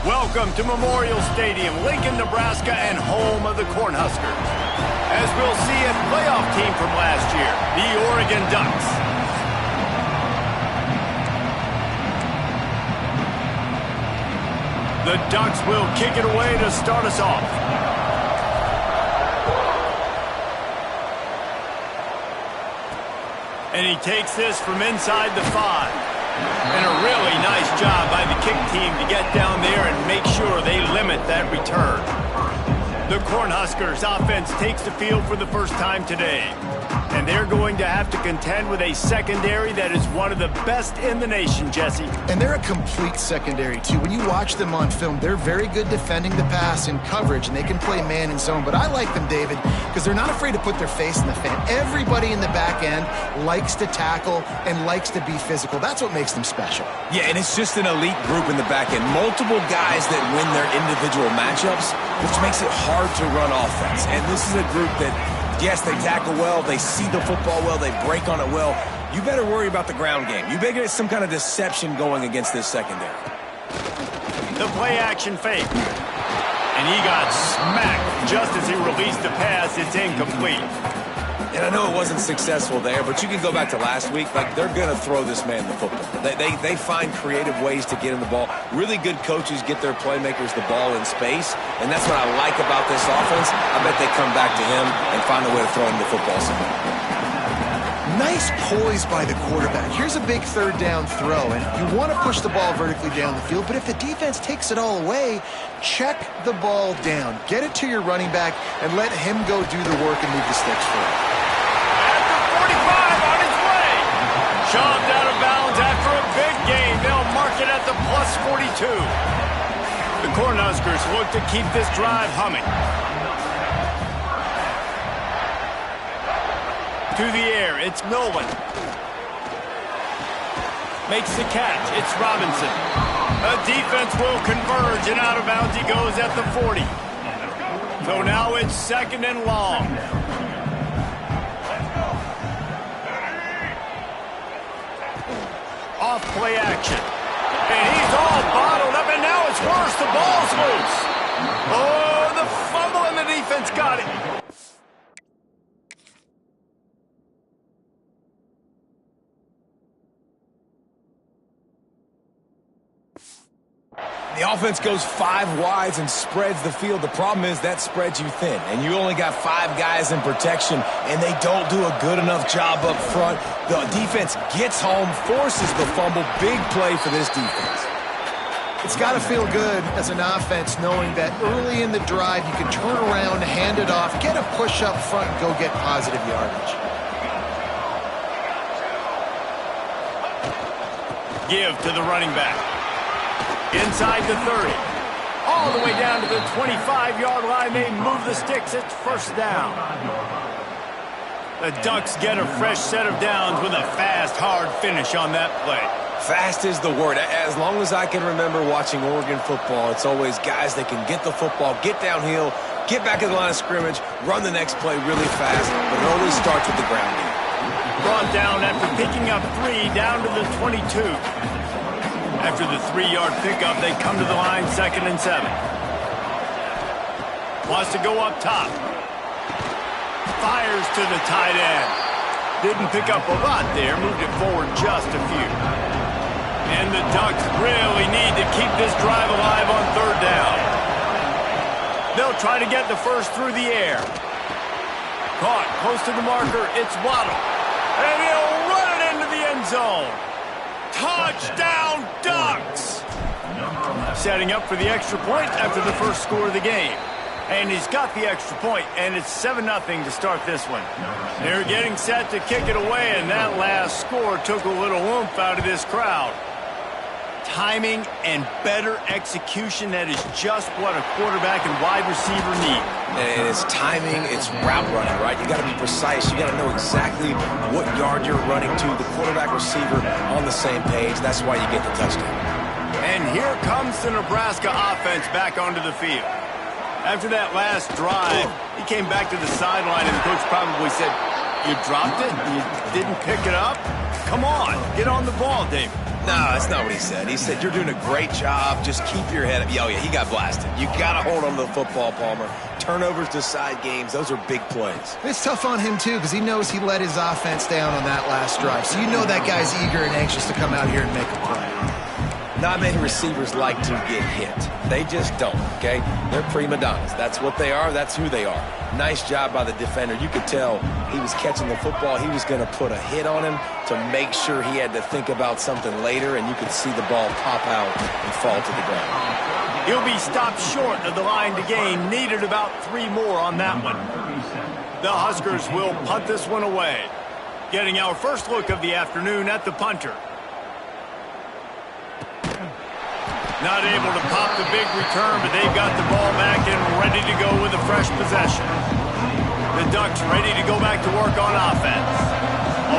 Welcome to Memorial Stadium, Lincoln, Nebraska, and home of the Cornhuskers. As we'll see, a playoff team from last year, the Oregon Ducks. The Ducks will kick it away to start us off. And he takes this from inside the 5. And a really nice job by the kick team to get down there and make sure they limit that return. The Cornhuskers offense takes the field for the first time today. And they're going to have to contend with a secondary that is one of the best in the nation, Jesse. And they're a complete secondary, too. When you watch them on film, they're very good defending the pass in coverage, and they can play man and zone. But I like them, David, because they're not afraid to put their face in the fan. Everybody in the back end likes to tackle and likes to be physical. That's what makes them special. Yeah, and it's just an elite group in the back end. Multiple guys that win their individual matchups, which makes it hard to run offense. And this is a group that, yes, they tackle well, they see the football well, they break on it well. You better worry about the ground game. You better get some kind of deception going against this secondary. The play-action fake. And he got smacked just as he released the pass. It's incomplete. And I know it wasn't successful there, but you can go back to last week. Like, they're going to throw this man the football. They find creative ways to get him the ball. Really good coaches get their playmakers the ball in space, and that's what I like about this offense. I bet they come back to him and find a way to throw him the football somewhere. Nice poise by the quarterback. Here's a big third down throw, and you want to push the ball vertically down the field, but if the defense takes it all away, check the ball down. Get it to your running back and let him go do the work and move the sticks for it. On his way. Shoved out of bounds after a big gain. They'll mark it at the plus 42. The Cornhuskers look to keep this drive humming. To the air, it's Nolan. Makes the catch, it's Robinson. A defense will converge, and out of bounds he goes at the 40. So now it's second and long. Off play action. And he's all bottled up, and now it's worse. The ball's loose. Oh, the fumble, and the defense got it. The offense goes 5 wides and spreads the field. The problem is that spreads you thin, and you only got 5 guys in protection, and they don't do a good enough job up front. The defense gets home, forces the fumble. Big play for this defense. It's got to feel good as an offense knowing that early in the drive you can turn around, hand it off, get a push up front, and go get positive yardage. Give to the running back. Inside the 30. All the way down to the 25-yard line. They move the sticks. It's first down. The Ducks get a fresh set of downs with a fast, hard finish on that play. Fast is the word. As long as I can remember watching Oregon football, it's always guys that can get the football, get downhill, get back in the line of scrimmage, run the next play really fast, but it always starts with the ground game. Brought down after picking up 3 down to the 22. After the 3-yard pickup, they come to the line, 2nd and 7. Wants to go up top. Fires to the tight end. Didn't pick up a lot there, moved it forward just a few. And the Ducks really need to keep this drive alive on 3rd down. They'll try to get the first through the air. Caught close to the marker, it's Waddle. And he'll run it into the end zone. Touchdown, Ducks! Setting up for the extra point after the first score of the game. And he's got the extra point, and it's 7-0 to start this one. They're getting set to kick it away, and that last score took a little oomph out of this crowd. Timing and better execution, that is just what a quarterback and wide receiver need. And it's timing, it's route running, right? You got to be precise. You got to know exactly what yard you're running to. The quarterback receiver on the same page. That's why you get the touchdown. And here comes the Nebraska offense back onto the field. After that last drive, he came back to the sideline, and the coach probably said, You dropped it? You didn't pick it up? Come on, get on the ball, David. No, that's not what he said. He said, you're doing a great job. Just keep your head up. Oh, yeah, he got blasted. You got to hold on to the football, Palmer. Turnovers decide games. Those are big plays. It's tough on him, too, because he knows he let his offense down on that last drive. So you know that guy's eager and anxious to come out here and make a play. Not many receivers like to get hit. They just don't, okay? They're prima donnas. That's what they are. That's who they are. Nice job by the defender. You could tell he was catching the football. He was going to put a hit on him to make sure he had to think about something later, and you could see the ball pop out and fall to the ground. He'll be stopped short of the line to gain. Needed about 3 more on that one. The Huskers will punt this one away. Getting our first look of the afternoon at the punter. Not able to pop the big return, but they've got the ball back and ready to go with a fresh possession. The Ducks ready to go back to work on offense.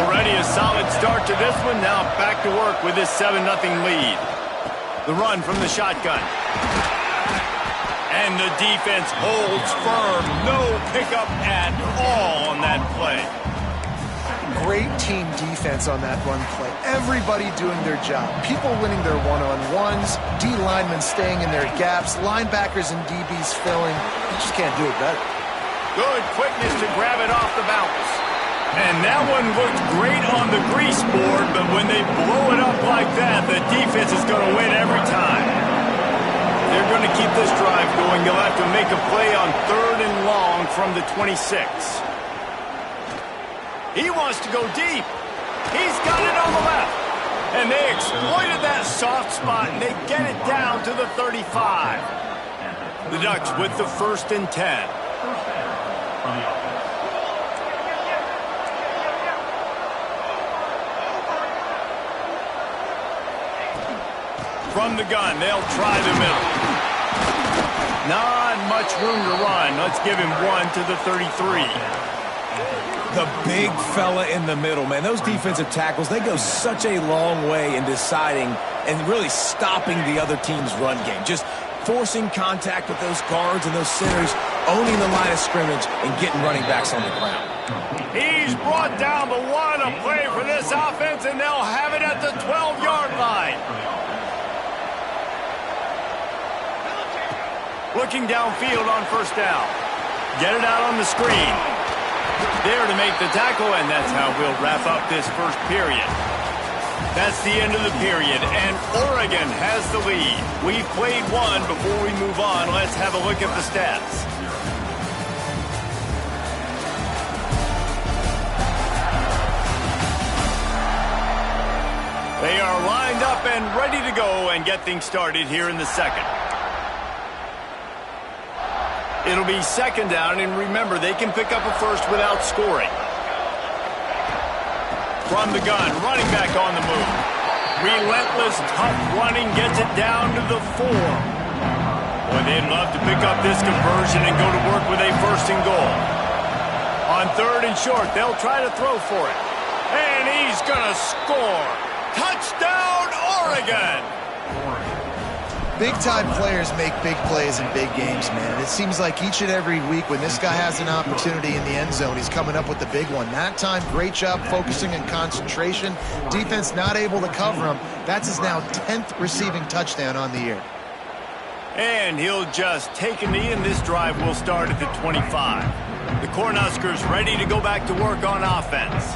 Already a solid start to this one. Now back to work with this 7-0 lead. The run from the shotgun. And the defense holds firm. No pickup at all on that play. Great team defense on that run play. Everybody doing their job. People winning their one-on-ones, D linemen staying in their gaps, linebackers and DBs filling. You just can't do it better. Good quickness to grab it off the bounce. And that one looked great on the grease board, but when they blow it up like that, the defense is going to win every time. They're going to keep this drive going. They'll have to make a play on 3rd and long from the 26. He wants to go deep. He's got it on the left. And they exploited that soft spot, and they get it down to the 35. The Ducks with the 1st and 10. From the gun, they'll try the middle. Not much room to run. Let's give him 1 to the 33. The big fella in the middle, man. Those defensive tackles, they go such a long way in deciding and really stopping the other team's run game. Just forcing contact with those guards and those centers, owning the line of scrimmage, and getting running backs on the ground. He's brought down, but what a play for this offense, and they'll have it at the 12-yard line. Looking downfield on 1st down. Get it out on the screen. There to make the tackle, and that's how we'll wrap up this first period. That's the end of the period, and Oregon has the lead. We've played one. Before we move on, let's have a look at the stats. They are lined up and ready to go and get things started here in the second. It'll be 2nd down, and remember, they can pick up a first without scoring. From the gun, running back on the move. Relentless, tough running, gets it down to the 4. Boy, they'd love to pick up this conversion and go to work with a 1st and goal. On 3rd and short, they'll try to throw for it. And he's going to score. Touchdown, Oregon! Big-time players make big plays in big games, man. It seems like each and every week when this guy has an opportunity in the end zone, he's coming up with the big one. That time, great job focusing and concentration. Defense not able to cover him. That's his now 10th receiving touchdown on the year. And he'll just take a knee, and this drive will start at the 25. The Cornhuskers ready to go back to work on offense.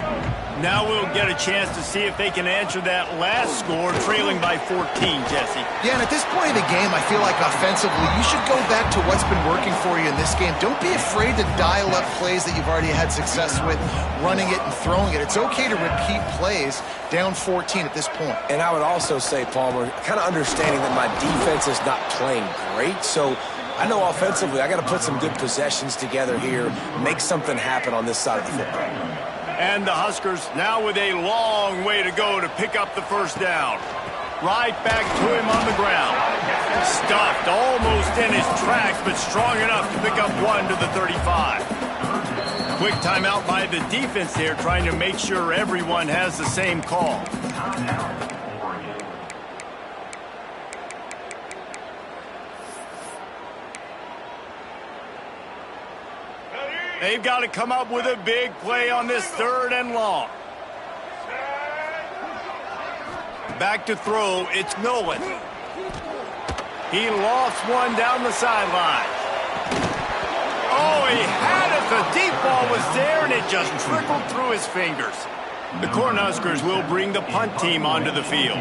Now we'll get a chance to see if they can answer that last score, trailing by 14, Jesse. Yeah, and at this point in the game, I feel like offensively, you should go back to what's been working for you in this game. Don't be afraid to dial up plays that you've already had success with, running it and throwing it. It's okay to repeat plays down 14 at this point. And I would also say, Palmer, kind of understanding that my defense is not playing great, so I know offensively I got to put some good possessions together here, make something happen on this side of the football. And the Huskers now with a long way to go to pick up the 1st down. Right back to him on the ground. Stuffed almost in his tracks, but strong enough to pick up 1 to the 35. Quick timeout by the defense there, trying to make sure everyone has the same call. Ready? They've got to come up with a big play on this 3rd and long. Back to throw, it's Nolan. He lost one down the sideline. Oh, he had it. The deep ball was there, and it just trickled through his fingers. The Cornhuskers will bring the punt team onto the field.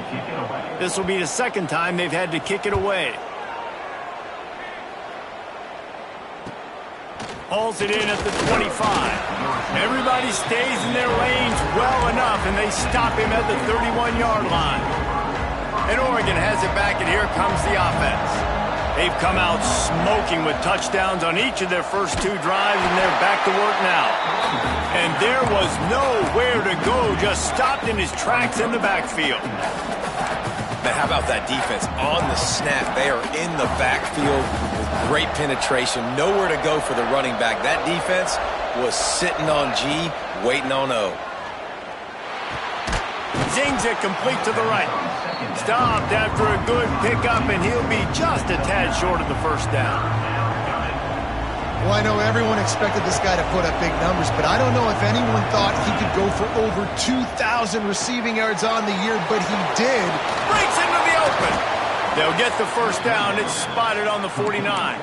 This will be the 2nd time they've had to kick it away. Hauls it in at the 25. Everybody stays in their lanes well enough, and they stop him at the 31-yard line. And Oregon has it back, and here comes the offense. They've come out smoking with touchdowns on each of their first 2 drives, and they're back to work now. And there was nowhere to go, just stopped in his tracks in the backfield. Man, how about that defense? On the snap, they are in the backfield with great penetration. Nowhere to go for the running back. That defense was sitting on G, waiting on O. Zings it complete to the right. Stopped after a good pickup, and he'll be just a tad short of the 1st down. Well, I know everyone expected this guy to put up big numbers, but I don't know if anyone thought he could go for over 2,000 receiving yards on the year, but he did. Breaks into the open. They'll get the 1st down. It's spotted on the 49.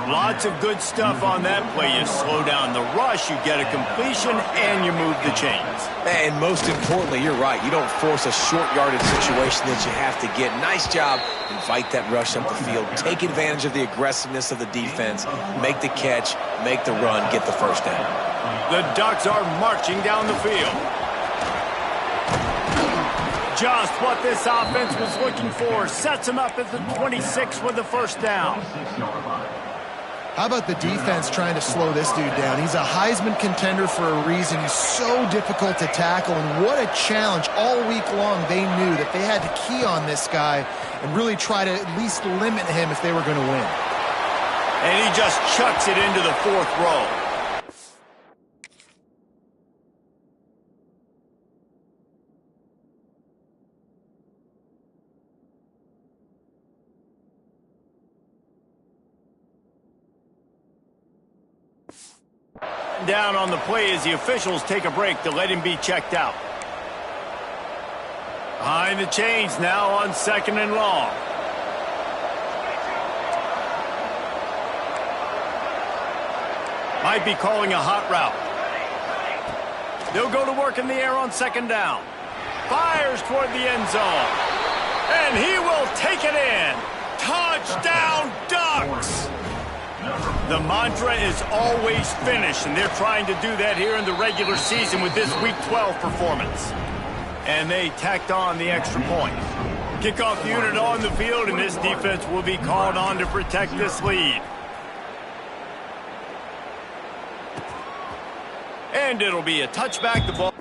Lots of good stuff on that play. You slow down the rush, you get a completion, and you move the chains. And most importantly, you're right. You don't force a short yardage situation that you have to get. Nice job. Invite that rush up the field. Take advantage of the aggressiveness of the defense. Make the catch, make the run, get the 1st down. The Ducks are marching down the field. Just what this offense was looking for. Sets them up at the 26 with the 1st down. How about the defense trying to slow this dude down? He's a Heisman contender for a reason. He's so difficult to tackle, and what a challenge. All week long they knew that they had to key on this guy and really try to at least limit him if they were going to win. And he just chucks it into the 4th row. Down on the play as the officials take a break to let him be checked out. Behind the chains now on 2nd and long. Might be calling a hot route. They'll go to work in the air on 2nd down. Fires toward the end zone. And he will take it in. Touchdown, Ducks! The mantra is always finish, and they're trying to do that here in the regular season with this Week 12 performance. And they tacked on the extra point. Kickoff unit on the field, and this defense will be called on to protect this lead. And it'll be a touchback. The ball.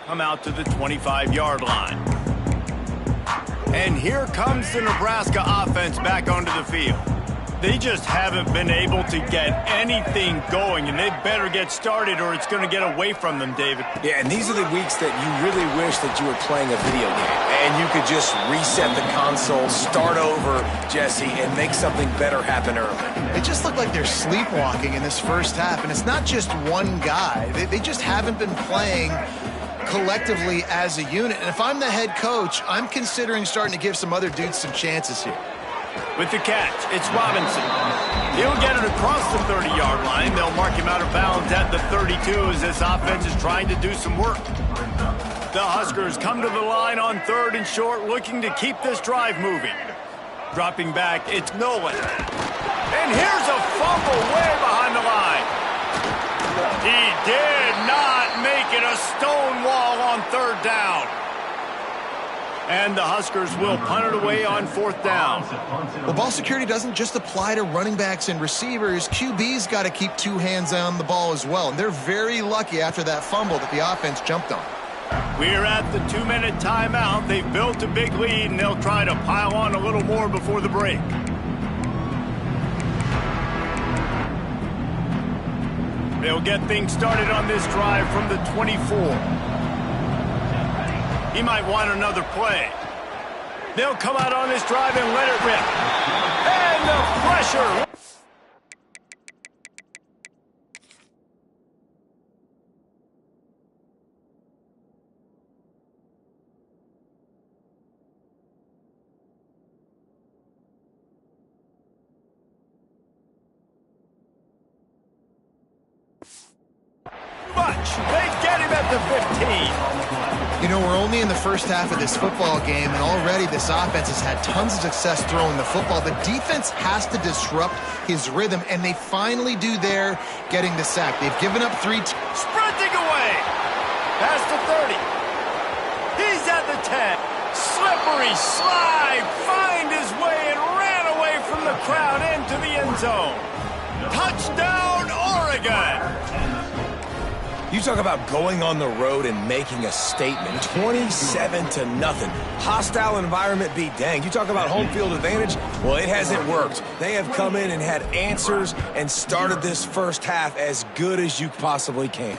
Come out to the 25-yard line. And here comes the Nebraska offense back onto the field. They just haven't been able to get anything going, and they better get started or it's going to get away from them, David. Yeah, and these are the weeks that you really wish that you were playing a video game and you could just reset the console, start over, Jesse, and make something better happen early. It just looked like they're sleepwalking in this 1st half, and it's not just one guy. They just haven't been playing collectively as a unit. And if I'm the head coach, I'm considering starting to give some other dudes some chances here. With the catch, it's Robinson. He'll get it across the 30-yard line. They'll mark him out of bounds at the 32 as this offense is trying to do some work. The Huskers come to the line on 3rd and short, looking to keep this drive moving. Dropping back, it's Nolan. And here's a fumble way behind the line. He did not make it. A stone wall on 3rd down. And the Huskers will punt it away on 4th down. Well, ball security doesn't just apply to running backs and receivers. QB's got to keep 2 hands on the ball as well. And they're very lucky after that fumble that the offense jumped on. We're at the 2-minute timeout. They've built a big lead, and they'll try to pile on a little more before the break. They'll get things started on this drive from the 24. He might want another play. They'll come out on this drive and let it rip. And the pressure. They get him at the 15. You know, we're only in the first half of this football game, and already this offense has had tons of success throwing the football. The defense has to disrupt his rhythm, and they finally do there, getting the sack. They've given up 3. Sprinting away. Past the 30. He's at the 10. Slippery slide. Find his way and ran away from the crowd into the end zone. Touchdown, Oregon. You talk about going on the road and making a statement. 27-0. Hostile environment be danged. You talk about home field advantage. Well, it hasn't worked. They have come in and had answers and started this first half as good as you possibly can.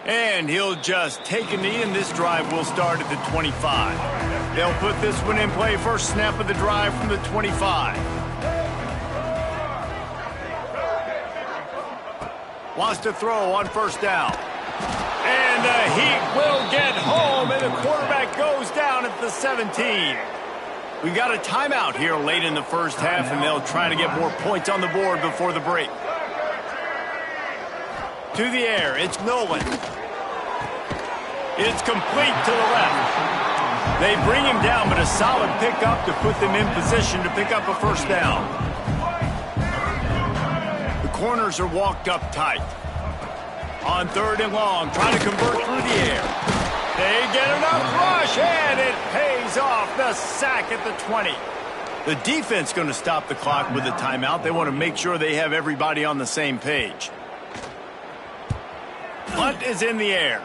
And he'll just take a knee, and this drive will start at the 25. They'll put this one in play. First snap of the drive from the 25. Wants to throw on 1st down. And the Heat will get home, and the quarterback goes down at the 17. We've got a timeout here late in the first half, and they'll try to get more points on the board before the break. To the air, it's Nolan. It's complete to the left. They bring him down, but a solid pickup to put them in position to pick up a 1st down. Corners are walked up tight. On 3rd and long, trying to convert through the air. They get enough rush, and it pays off. The sack at the 20. The defense going to stop the clock with a timeout. They want to make sure they have everybody on the same page. Punt is in the air.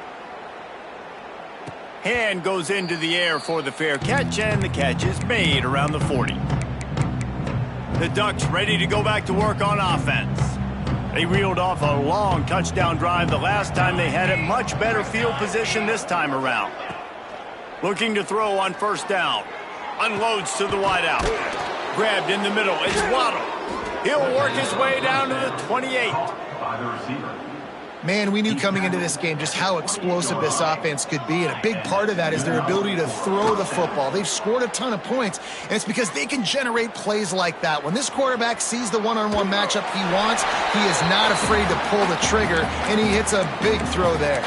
Hand goes into the air for the fair catch, and the catch is made around the 40. The Ducks ready to go back to work on offense. They reeled off a long touchdown drive the last time they had it. Much better field position this time around. Looking to throw on 1st down. Unloads to the wideout. Grabbed in the middle. It's Waddle. He'll work his way down to the 28. Man, we knew coming into this game just how explosive this offense could be, and a big part of that is their ability to throw the football. They've scored a ton of points, and it's because they can generate plays like that. When this quarterback sees the one-on-one matchup he wants, he is not afraid to pull the trigger, and he hits a big throw there.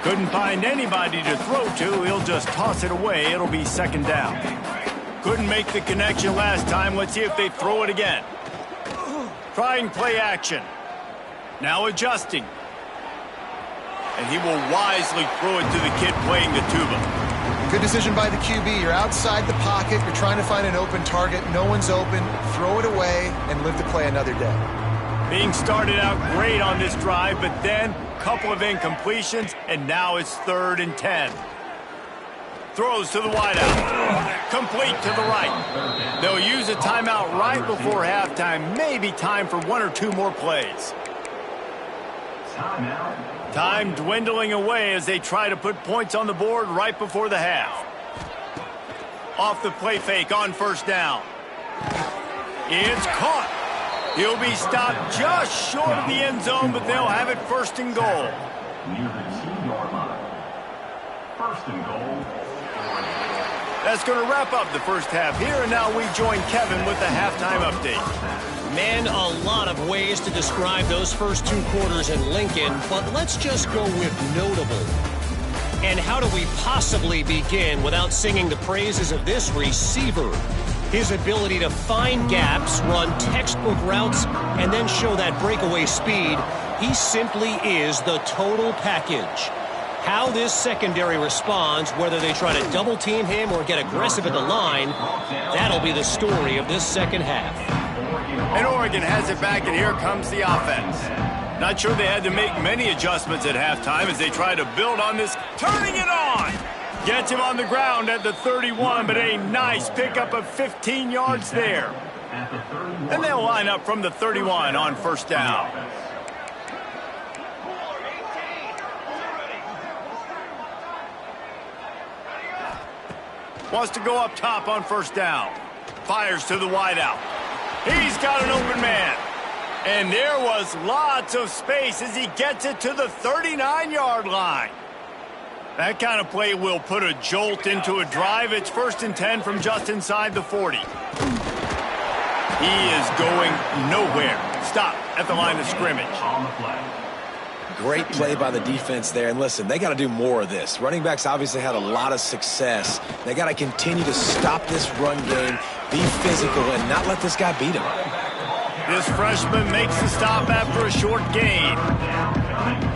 Couldn't find anybody to throw to. He'll just toss it away. It'll be 2nd down. Couldn't make the connection last time. Let's see if they throw it again. Trying play action. Now adjusting. And he will wisely throw it to the kid playing the tuba. Good decision by the QB. You're outside the pocket. You're trying to find an open target. No one's open. Throw it away and live to play another day. Being started out great on this drive, but then a couple of incompletions, and now it's 3rd and 10. Throws to the wideout. Complete to the right. They'll use a timeout right before halftime. Maybe time for 1 or 2 more plays. Time dwindling away as they try to put points on the board right before the half. Off the play fake on 1st down. It's caught. He'll be stopped just short of the end zone, but they'll have it 1st and goal. Near the 2-yard line. 1st and goal. That's going to wrap up the first half here, and now we join Kevin with the halftime update. Man, a lot of ways to describe those first 2 quarters in Lincoln, but let's just go with notable. And how do we possibly begin without singing the praises of this receiver? His ability to find gaps, run textbook routes, and then show that breakaway speed. He simply is the total package. How this secondary responds, whether they try to double-team him or get aggressive at the line, that'll be the story of this second half. And Oregon has it back, and here comes the offense. Not sure they had to make many adjustments at halftime as they try to build on this. Turning it on! Gets him on the ground at the 31, but a nice pickup of 15 yards there. And they'll line up from the 31 on first down. Wants to go up top on first down. Fires to the wideout. He's got an open man. And there was lots of space as he gets it to the 39-yard line. That kind of play will put a jolt into a drive. It's 1st and 10 from just inside the 40. He is going nowhere. Stop at the line of scrimmage. Great play by the defense there. And listen, they got to do more of this. Running backs obviously had a lot of success. They got to continue to stop this run game, be physical, and not let this guy beat him. This freshman makes the stop after a short gain.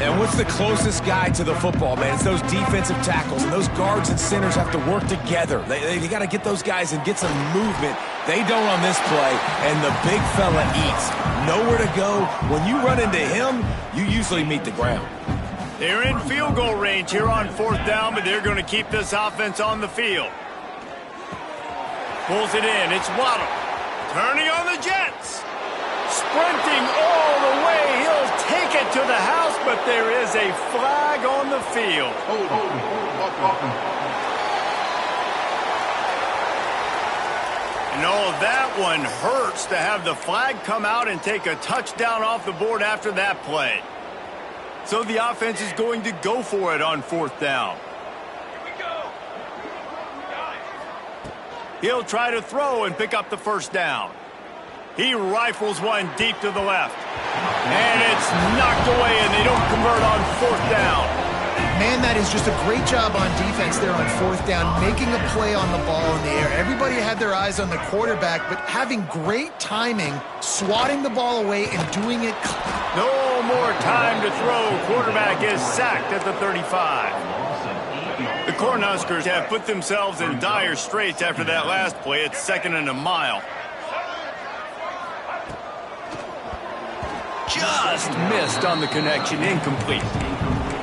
And what's the closest guy to the football, man? It's those defensive tackles, and those guards and centers have to work together. They got to get those guys and get some movement. They don't on this play, and the big fella eats. Nowhere to go. When you run into him, you usually meet the ground. They're in field goal range here on 4th down, but they're going to keep this offense on the field. Pulls it in. It's Waddle. Turning on the Jets. Sprinting all the way. He'll take it to the house, but there is a flag on the field. No, that one hurts to have the flag come out and take a touchdown off the board after that play. So the offense is going to go for it on 4th down. He'll try to throw and pick up the first down. He rifles one deep to the left. And it's knocked away, and they don't convert on 4th down. Man, that is just a great job on defense there on 4th down, making a play on the ball in the air. Everybody had their eyes on the quarterback, but having great timing, swatting the ball away and doing it. No more time to throw. Quarterback is sacked at the 35. The Cornhuskers have put themselves in dire straits after that last play. It's 2nd and a mile. Just missed on the connection, incomplete.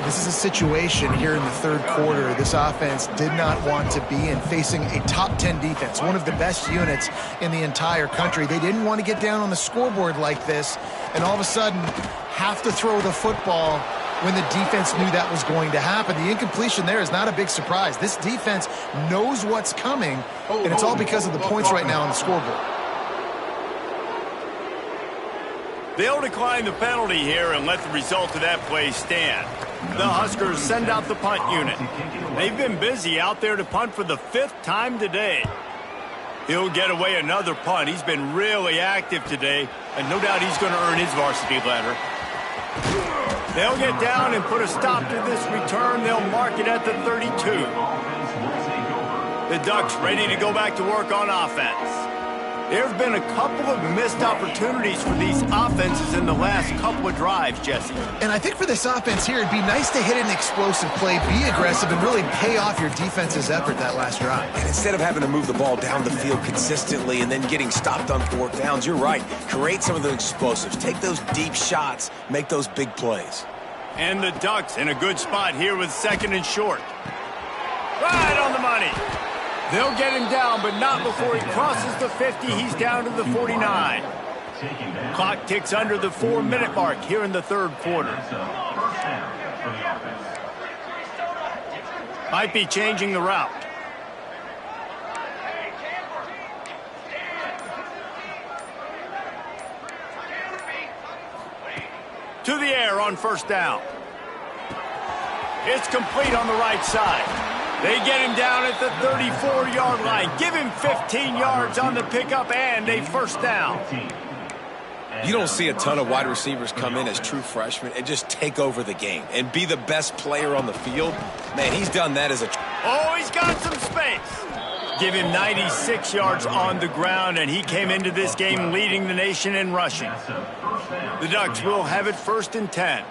This is a situation here in the 3rd quarter this offense did not want to be in, facing a top 10 defense, one of the best units in the entire country. They didn't want to get down on the scoreboard like this and all of a sudden have to throw the football when the defense knew that was going to happen. The incompletion there is not a big surprise. This defense knows what's coming, and it's all because of the points right now on the scoreboard. They'll decline the penalty here and let the result of that play stand. The Huskers send out the punt unit. They've been busy out there to punt for the 5th time today. He'll get away another punt. He's been really active today, and no doubt he's going to earn his varsity letter. They'll get down and put a stop to this return. They'll mark it at the 32. The Ducks ready to go back to work on offense. There have been a couple of missed opportunities for these offenses in the last couple of drives, Jesse. And I think for this offense here, it'd be nice to hit an explosive play, be aggressive, and really pay off your defense's effort that last drive. And instead of having to move the ball down the field consistently and then getting stopped on 4th downs, you're right. Create some of the explosives. Take those deep shots. Make those big plays. And the Ducks in a good spot here with 2nd and short. Right on the money. They'll get him down, but not before he crosses the 50. He's down to the 49. Clock ticks under the 4-minute mark here in the 3rd quarter. Might be changing the route. To the air on first down. It's complete on the right side. They get him down at the 34-yard line. Give him 15 yards on the pickup and a first down. You don't see a ton of wide receivers come in as true freshmen and just take over the game and be the best player on the field. Man, he's done that as a... Oh, he's got some space. Give him 96 yards on the ground, and he came into this game leading the nation in rushing. The Ducks will have it 1st and 10.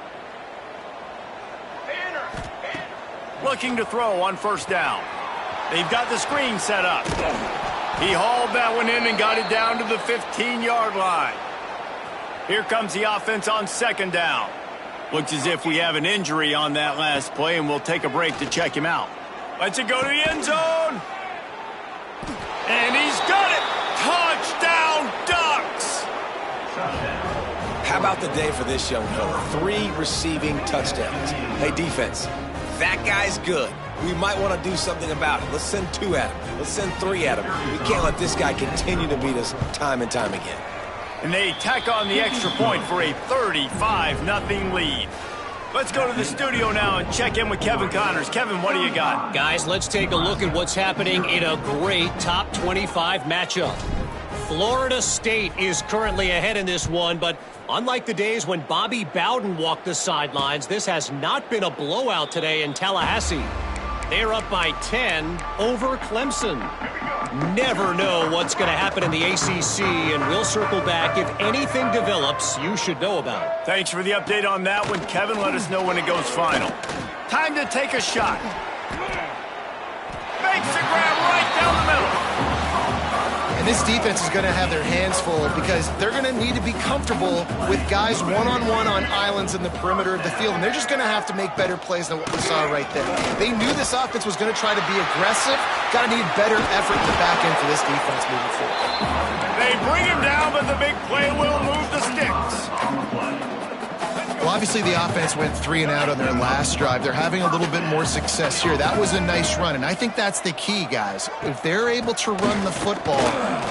Looking to throw on first down. They've got the screen set up. He hauled that one in and got it down to the 15-yard line. Here comes the offense on second down. Looks as if we have an injury on that last play, and we'll take a break to check him out. Let's it go to the end zone. And he's got it. Touchdown, Ducks. How about the day for this young fella? 3 receiving touchdowns. Hey, defense, that guy's good. We might want to do something about it. Let's send 2 at him. Let's send 3 at him. We can't let this guy continue to beat us time and time again. And they tack on the extra point for a 35-0 lead. Let's go to the studio now and check in with Kevin Connors. Kevin, what do you got? Guys, let's take a look at what's happening in a great top 25 matchup. Florida State is currently ahead in this one, but unlike the days when Bobby Bowden walked the sidelines, this has not been a blowout today in Tallahassee. They're up by 10 over Clemson. Never know what's going to happen in the ACC, and we'll circle back if anything develops you should know about. Thanks for the update on that one, Kevin. Let us know when it goes final. Time to take a shot. Makes the grab right down the middle. And this defense is going to have their hands full because they're going to need to be comfortable with guys one-on-one on islands in the perimeter of the field, and they're just going to have to make better plays than what we saw right there. They knew this offense was going to try to be aggressive. Got to need better effort in the back end for this defense moving forward. They bring him down, but the big play will move the sticks. Well, obviously the offense went 3 and out on their last drive. They're having a little bit more success here. That was a nice run, and I think that's the key, guys. If they're able to run the football,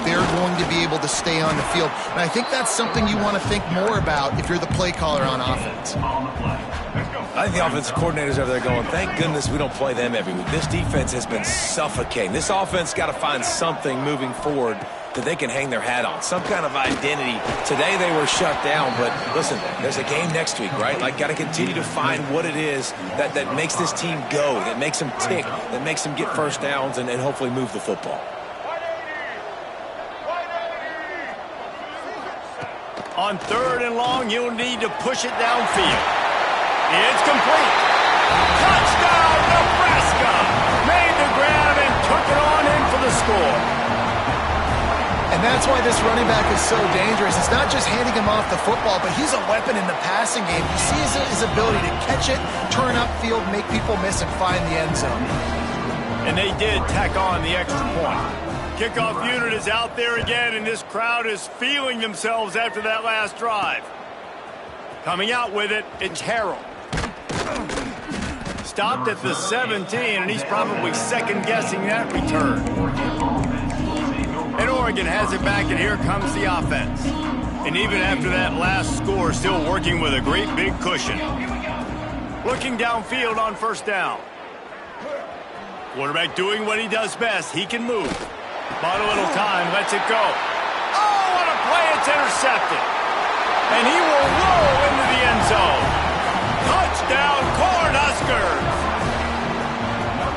they're going to be able to stay on the field. And I think that's something you want to think more about if you're the play caller on offense. I think the offensive coordinators over there going, thank goodness we don't play them every week. This defense has been suffocating. This offense got to find something moving forward that they can hang their hat on, some kind of identity. Today they were shut down, but listen, there's a game next week, right? Like, got to continue to find what it is that makes this team go, that makes them tick, that makes them get first downs and hopefully move the football. On 3rd and long, you'll need to push it downfield. It's complete. Touchdown, Nebraska! Made the grab and took it on in for the score. And that's why this running back is so dangerous. It's not just handing him off the football, but he's a weapon in the passing game. You see his ability to catch it, turn upfield, make people miss, and find the end zone. And they did tack on the extra point. Kickoff unit is out there again, and this crowd is feeling themselves after that last drive. Coming out with it, it's Harrell. Stopped at the 17, and he's probably second-guessing that return. And Oregon has it back, and here comes the offense. And even after that last score, still working with a great big cushion. Looking downfield on first down. Quarterback doing what he does best. He can move. Bought a little time, lets it go. Oh, what a play, it's intercepted. And he will roll into the end zone. Touchdown, Cornhuskers.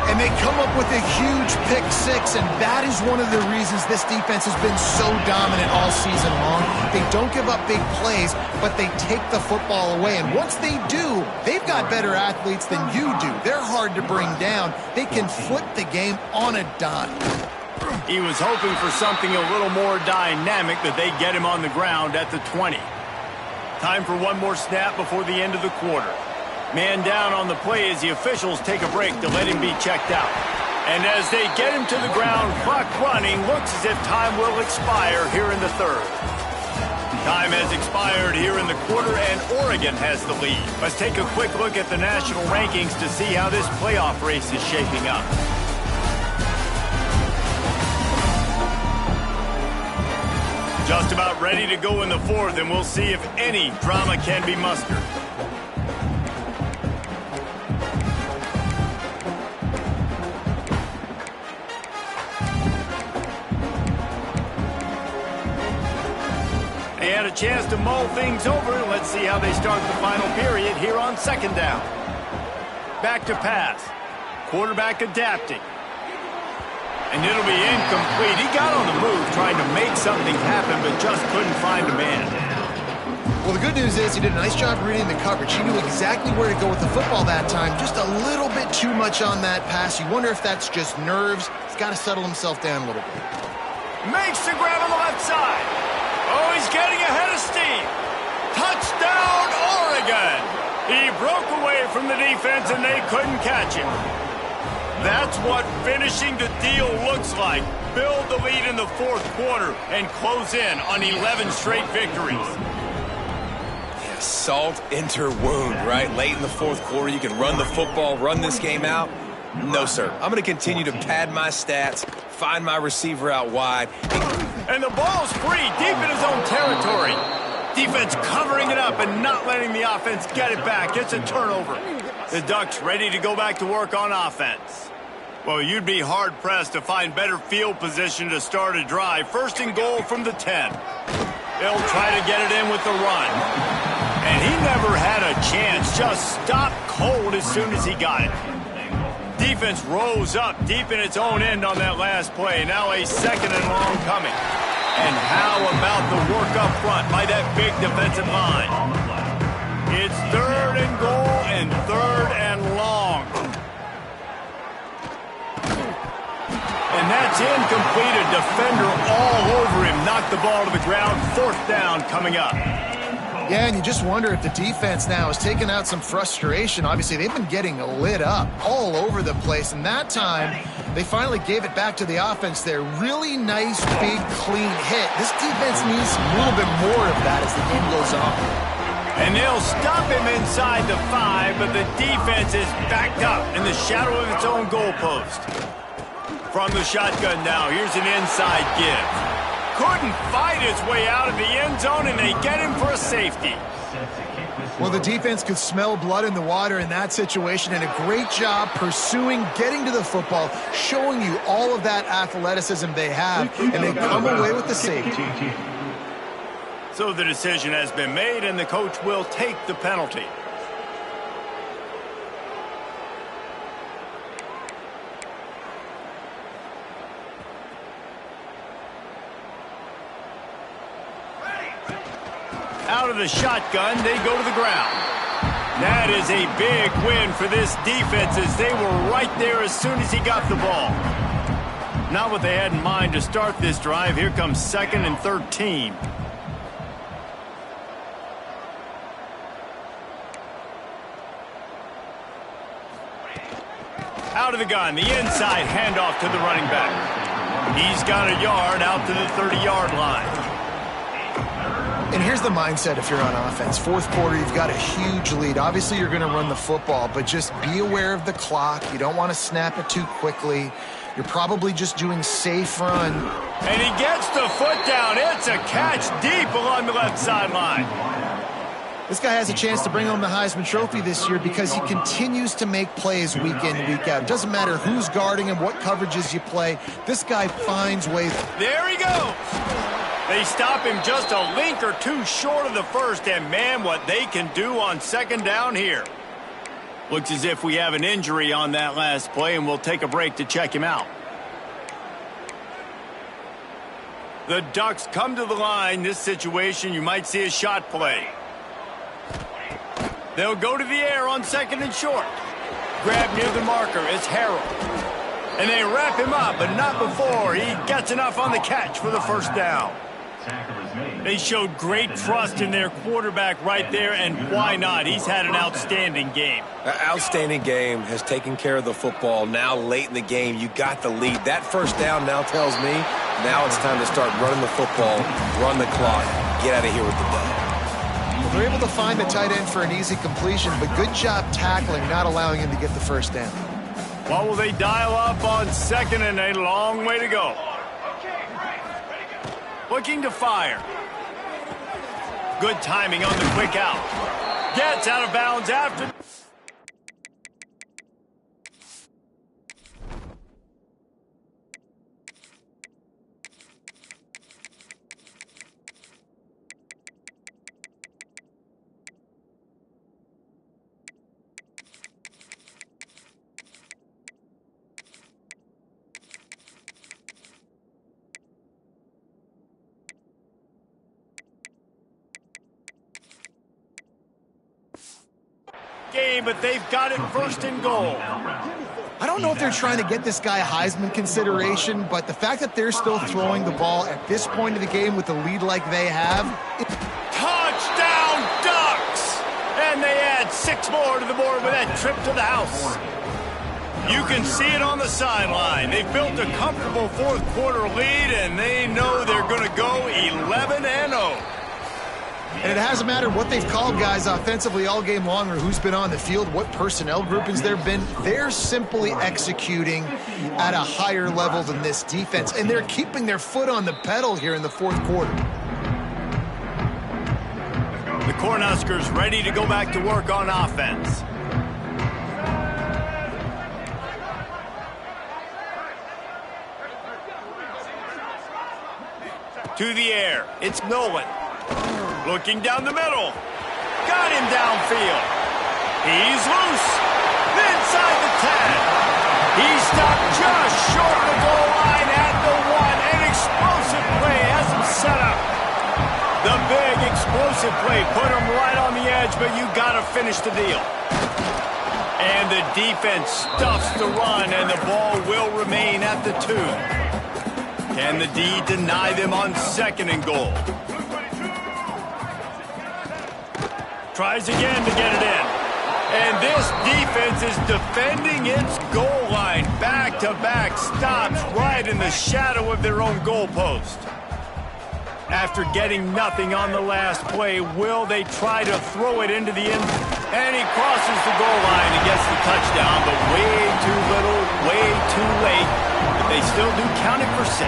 And they come up with a huge pick 6, and that is one of the reasons this defense has been so dominant all season long. They don't give up big plays, but they take the football away. And once they do, they've got better athletes than you do. They're hard to bring down. They can flip the game on a dime. He was hoping for something a little more dynamic, that they get him on the ground at the 20. Time for one more snap before the end of the quarter. Man down on the play as the officials take a break to let him be checked out. And as they get him to the ground, clock running, looks as if time will expire here in the 3rd. Time has expired here in the quarter, and Oregon has the lead. Let's take a quick look at the national rankings to see how this playoff race is shaping up. Just about ready to go in the 4th, and we'll see if any drama can be mustered. They had a chance to mull things over. Let's see how they start the final period here on 2nd down. Back to pass. Quarterback adapting. And it'll be incomplete. He got on the move trying to make something happen, but just couldn't find a man. Well, the good news is he did a nice job reading the coverage. He knew exactly where to go with the football that time. Just a little bit too much on that pass. You wonder if that's just nerves. He's got to settle himself down a little bit. Makes the grab on the left side. Oh, he's getting ahead of steam. Touchdown, Oregon. He broke away from the defense, and they couldn't catch him. That's what finishing the deal looks like. Build the lead in the fourth quarter and close in on 11 straight victories. Yeah, salt enter wound, right? Late in the fourth quarter, you can run the football, run this game out. No, sir. I'm going to continue to pad my stats, find my receiver out wide. And the ball's free deep in his own territory. Defense covering it up and not letting the offense get it back. It's a turnover. The Ducks ready to go back to work on offense. Well, you'd be hard-pressed to find better field position to start a drive. First and goal from the 10. They'll try to get it in with the run. And he never had a chance. Just stopped cold as soon as he got it. Defense rose up deep in its own end on that last play. Now a second and long coming. And how about the work up front by that big defensive line? It's third and goal and third and long. And that's incomplete. A defender all over him. Knocked the ball to the ground. Fourth down coming up. Yeah, and you just wonder if the defense now is taking out some frustration. Obviously, they've been getting lit up all over the place, and that time they finally gave it back to the offense there. Really nice, big, clean hit. This defense needs a little bit more of that as the game goes on. And they'll stop him inside the 5, but the defense is backed up in the shadow of its own goalpost. From the shotgun now, here's an inside give. Couldn't fight his way out of the end zone, and they get him for a safety. Well, the defense could smell blood in the water in that situation, and a great job pursuing, getting to the football, showing you all of that athleticism they have, and they come away with the safety. So the decision has been made, and the coach will take the penalty. Out of the shotgun, they go to the ground. That is a big win for this defense as they were right there as soon as he got the ball. Not what they had in mind to start this drive. Here comes 2nd and 13. Out of the gun, the inside handoff to the running back. He's got a yard out to the 30-yard line. And here's the mindset if you're on offense. Fourth quarter, you've got a huge lead. Obviously, you're going to run the football, but just be aware of the clock. You don't want to snap it too quickly. You're probably just doing safe run. And he gets the foot down. It's a catch deep along the left sideline. This guy has a chance to bring home the Heisman Trophy this year because he continues to make plays week in, week out. It doesn't matter who's guarding him, what coverages you play. This guy finds ways. There he goes. They stop him just a link or two short of the first, and man, what they can do on second down here. Looks as if we have an injury on that last play, and we'll take a break to check him out. The Ducks come to the line. This situation, you might see a shot play. They'll go to the air on 2nd and short. Grab near the marker. It's Harrell. And they wrap him up, but not before he gets enough on the catch for the first down. They showed great trust in their quarterback right there, and why not? He's had an outstanding game. Outstanding game, has taken care of the football. Now late in the game, you got the lead. That first down now tells me now it's time to start running the football, run the clock, get out of here with the dub. Well, they're able to find the tight end for an easy completion, but good job tackling, not allowing him to get the first down. What will they dial up on 2nd and a long way to go? Looking to fire. Good timing on the quick out. Gets out of bounds after. game, but they've got it first and goal. I don't know if they're trying to get this guy Heisman consideration, but the fact that they're still throwing the ball at this point of the game with the lead like they have. Touchdown, Ducks! And they add 6 more to the board with that trip to the house. You can see it on the sideline. They've built a comfortable fourth quarter lead, and they know they're going to go 11-0. And it hasn't mattered what they've called guys offensively all game long or who's been on the field, what personnel groupings there have been. They're simply executing at a higher level than this defense, and they're keeping their foot on the pedal here in the fourth quarter. The Cornhuskers ready to go back to work on offense. To the air, it's Nolan. Looking down the middle. Got him downfield. He's loose. Inside the 10. He's stopped just short of the goal line at the 1. An explosive play has him set up. The big explosive play put him right on the edge, but you got to finish the deal. And the defense stuffs the run, and the ball will remain at the 2. Can the D deny them on 2nd and goal? Tries again to get it in. And this defense is defending its goal line. Back-to-back stops right in the shadow of their own goalpost. After getting nothing on the last play, will they try to throw it into the end? And he crosses the goal line and gets the touchdown, but way too little, way too late. But they still do count it for 6.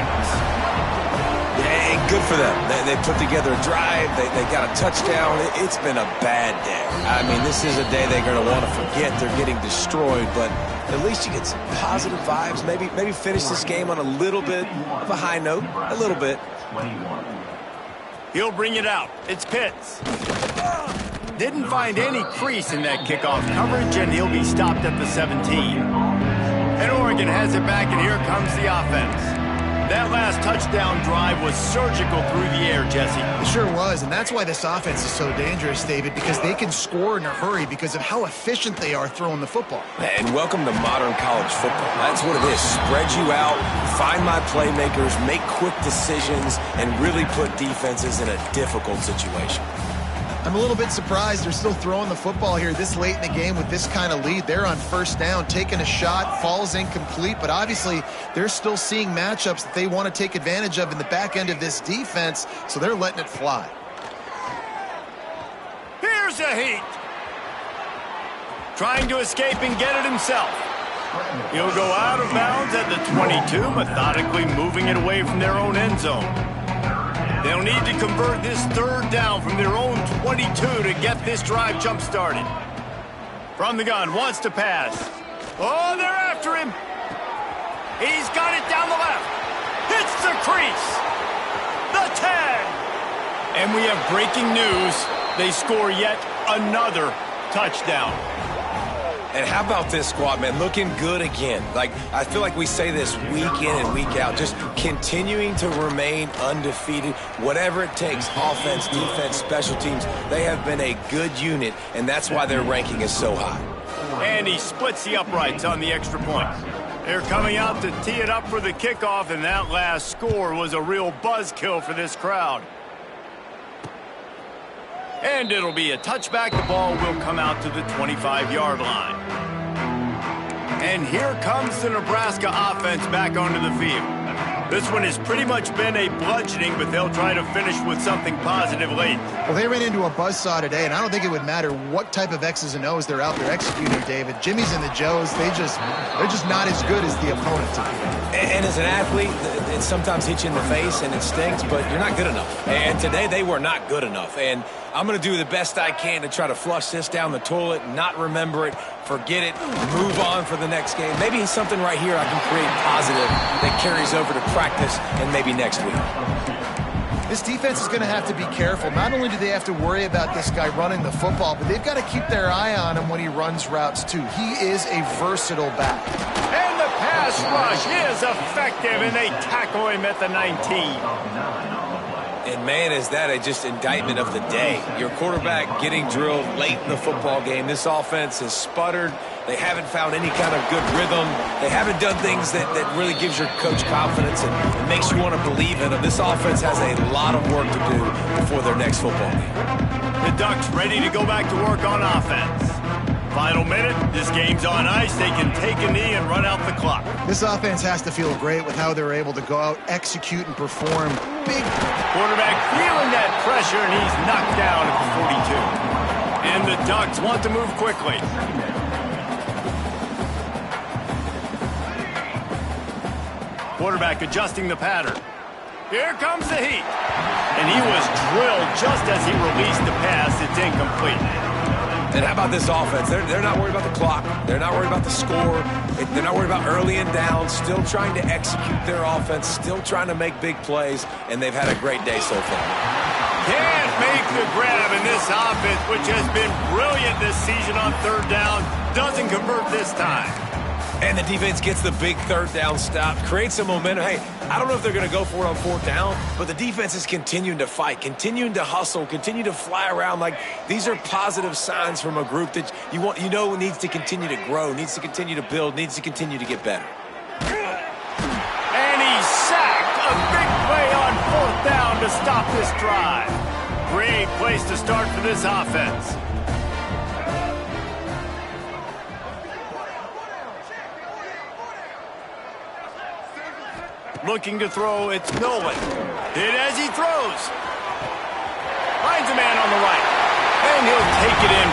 Yeah, good for them. They put together a drive. They got a touchdown. It's been a bad day. I mean, this is a day they're going to want to forget. They're getting destroyed, but at least you get some positive vibes. Maybe finish this game on a little bit of a high note. A little bit. He'll bring it out. It's Pitts. Didn't find any crease in that kickoff coverage, and he'll be stopped at the 17. And Oregon has it back, and here comes the offense. That last touchdown drive was surgical through the air, Jesse. It sure was, and that's why this offense is so dangerous, David, because they can score in a hurry because of how efficient they are throwing the football. And welcome to modern college football. That's what it is. Spread you out, find my playmakers, make quick decisions, and really put defenses in a difficult situation. I'm a little bit surprised they're still throwing the football here this late in the game with this kind of lead. They're on 1st down, taking a shot, falls incomplete, but obviously they're still seeing matchups that they want to take advantage of in the back end of this defense, so they're letting it fly. Here's a heat. Trying to escape and get it himself. He'll go out of bounds at the 22, methodically moving it away from their own end zone. They'll need to convert this 3rd down from their own 22 to get this drive jump-started. From the gun, wants to pass. Oh, they're after him. He's got it down the left. Hits the crease. The 10. And we have breaking news. They score yet another touchdown. And how about this squad, man? Looking good again. Like, I feel like we say this week in and week out, just continuing to remain undefeated. Whatever it takes, offense, defense, special teams, they have been a good unit, and that's why their ranking is so high. And he splits the uprights on the extra point. They're coming out to tee it up for the kickoff, and that last score was a real buzzkill for this crowd. And it'll be a touchback. The ball will come out to the 25-yard line. And here comes the Nebraska offense back onto the field. This one has pretty much been a bludgeoning, but they'll try to finish with something positive late. Well, they ran into a buzzsaw today, and I don't think it would matter what type of X's and O's they're out there executing, David. Jimmy's and the Joes, they're just not as good as the opponent today. And as an athlete, it sometimes hits you in the face and it stinks, but you're not good enough. And today they were not good enough. And I'm going to do the best I can to try to flush this down the toilet, not remember it, forget it, move on for the next game. Maybe something right here I can create positive that carries over to practice and maybe next week. This defense is going to have to be careful. Not only do they have to worry about this guy running the football, but they've got to keep their eye on him when he runs routes too. He is a versatile back. And the pass rush is effective, and they tackle him at the 19. And, man, is that just indictment of the day. Your quarterback getting drilled late in the football game. This offense has sputtered. They haven't found any kind of good rhythm. They haven't done things that really gives your coach confidence and makes you want to believe in them. This offense has a lot of work to do before their next football game. The Ducks ready to go back to work on offense. Final minute, this game's on ice. They can take a knee and run out the clock. This offense has to feel great with how they're able to go out, execute, and perform. Big quarterback feeling that pressure, and he's knocked down at the 42. And the Ducks want to move quickly. Quarterback adjusting the pattern. Here comes the heat. And he was drilled just as he released the pass. It's incomplete. And how about this offense? They're not worried about the clock. They're not worried about the score. They're not worried about early and down. Still trying to execute their offense. Still trying to make big plays. And they've had a great day so far. Can't make the grab in this offense, which has been brilliant this season on third down. Doesn't convert this time. And the defense gets the big third down stop, creates some momentum. Hey, I don't know if they're going to go for it on fourth down, but the defense is continuing to fight, continuing to hustle, continue to fly around. Like, these are positive signs from a group that you know needs to continue to grow, needs to continue to build, needs to continue to get better. And he's sacked. A big play on fourth down to stop this drive. Great place to start for this offense. Looking to throw, it's Nolan. Hit as he throws. Finds a man on the right. And he'll take it in.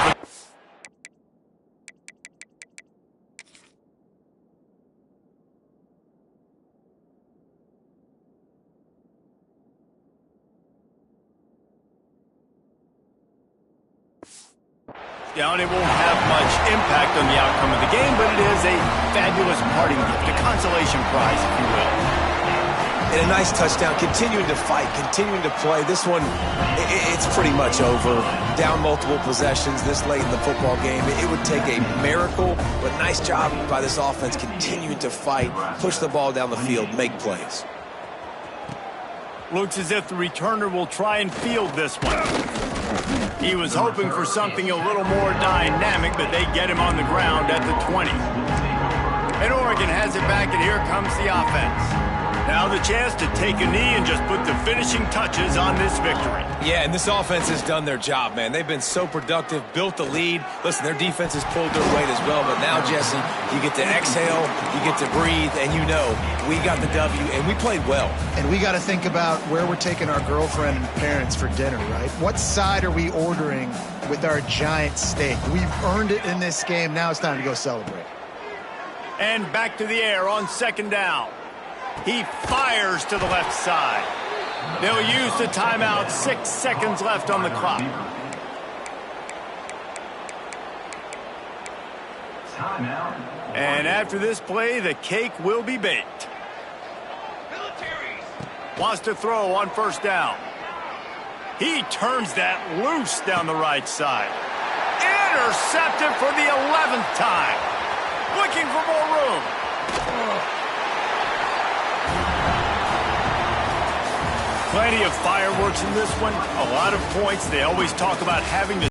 Down, it won't have much impact on the outcome of the game, but it is a fabulous parting gift, a consolation prize, if you will. And a nice touchdown, continuing to fight, continuing to play. This one, it's pretty much over. Down multiple possessions this late in the football game. It would take a miracle, but nice job by this offense continuing to fight, push the ball down the field, make plays. Looks as if the returner will try and field this one. He was hoping for something a little more dynamic, but they get him on the ground at the 20. And Oregon has it back, and here comes the offense. Now the chance to take a knee and just put the finishing touches on this victory. Yeah, and this offense has done their job, man. They've been so productive, built the lead. Listen, their defense has pulled their weight as well, but now, Jesse, you get to exhale, you get to breathe, and you know we got the W, and we played well. And we got to think about where we're taking our girlfriend and parents for dinner, right? What side are we ordering with our giant steak? We've earned it in this game. Now it's time to go celebrate. And back to the air on second down. He fires to the left side. They'll use the timeout. 6 seconds left on the clock. And after this play, the cake will be baked. Wants to throw on first down. He turns that loose down the right side. Intercepted for the 11th time. Looking for more room. Plenty of fireworks in this one. A lot of points. They always talk about having to